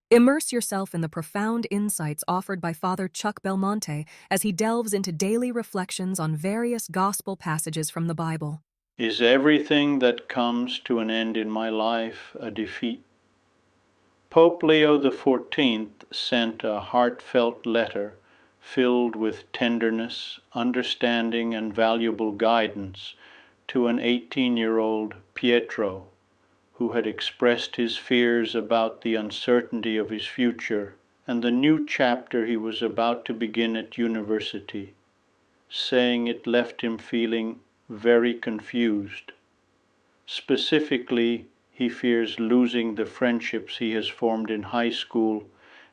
Immerse yourself in the profound insights offered by Father Chuck Belmonte as he delves into daily reflections on various gospel passages from the Bible. Is everything that comes to an end in my life a defeat? Pope Leo XIV sent a heartfelt letter filled with tenderness, understanding, and valuable guidance to an 18-year-old Pietro who had expressed his fears about the uncertainty of his future and the new chapter he was about to begin at university, saying it left him feeling very confused. Specifically, he fears losing the friendships he has formed in high school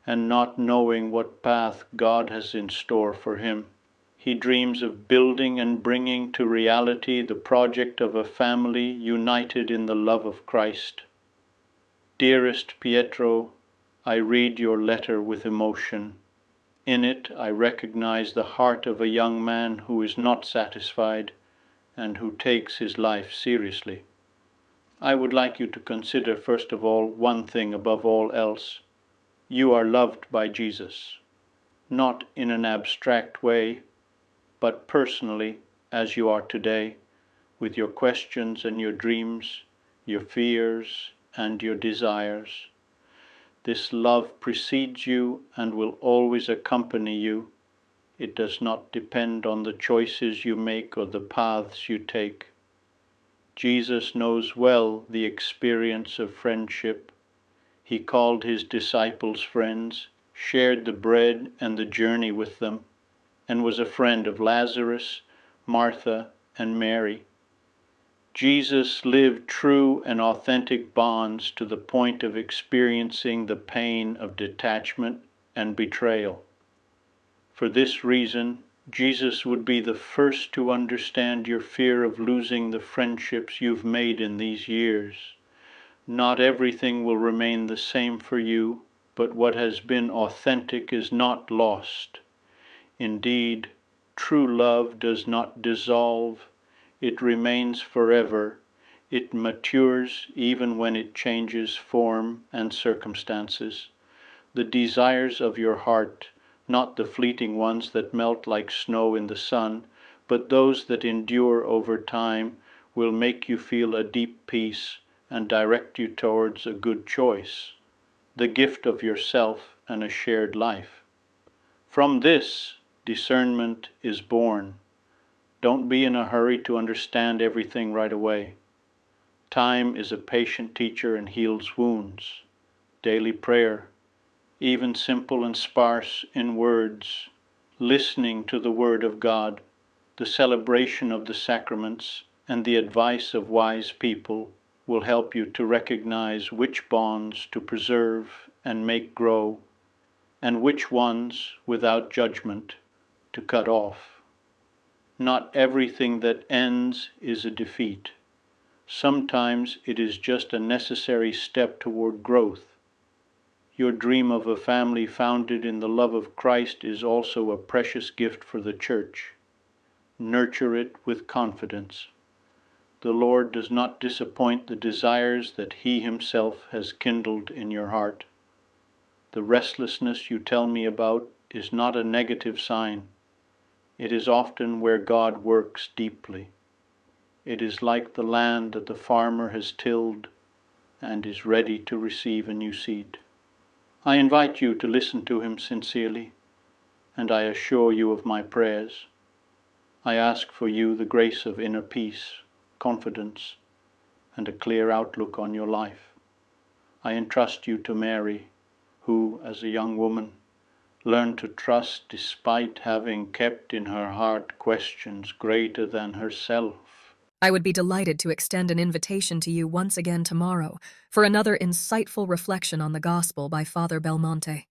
and not knowing what path God has in store for him. He dreams of building and bringing to reality the project of a family united in the love of Christ. Dearest Pietro, I read your letter with emotion. In it, I recognize the heart of a young man who is not satisfied and who takes his life seriously. I would like you to consider, first of all, one thing above all else. You are loved by Jesus, not in an abstract way, but personally, as you are today, with your questions and your dreams, your fears and your desires. This love precedes you and will always accompany you. It does not depend on the choices you make or the paths you take. Jesus knows well the experience of friendship. He called his disciples friends, shared the bread and the journey with them, and was a friend of Lazarus, Martha, and Mary. Jesus lived true and authentic bonds to the point of experiencing the pain of detachment and betrayal. For this reason, Jesus would be the first to understand your fear of losing the friendships you've made in these years. Not everything will remain the same for you, but what has been authentic is not lost. Indeed, true love does not dissolve, it remains forever, it matures even when it changes form and circumstances. The desires of your heart, not the fleeting ones that melt like snow in the sun, but those that endure over time, will make you feel a deep peace and direct you towards a good choice, the gift of yourself and a shared life. From this, discernment is born. Don't be in a hurry to understand everything right away. Time is a patient teacher and heals wounds. Daily prayer, even simple and sparse in words, listening to the Word of God, the celebration of the sacraments, and the advice of wise people will help you to recognize which bonds to preserve and make grow, and which ones, without judgment, to cut off. Not everything that ends is a defeat. Sometimes it is just a necessary step toward growth. Your dream of a family founded in the love of Christ is also a precious gift for the Church. Nurture it with confidence. The Lord does not disappoint the desires that He Himself has kindled in your heart. The restlessness you tell me about is not a negative sign. It is often where God works deeply. It is like the land that the farmer has tilled and is ready to receive a new seed. I invite you to listen to Him sincerely, and I assure you of my prayers. I ask for you the grace of inner peace, confidence, and a clear outlook on your life. I entrust you to Mary, who, as a young woman, learned to trust despite having kept in her heart questions greater than herself. I would be delighted to extend an invitation to you once again tomorrow for another insightful reflection on the Gospel by Father Belmonte.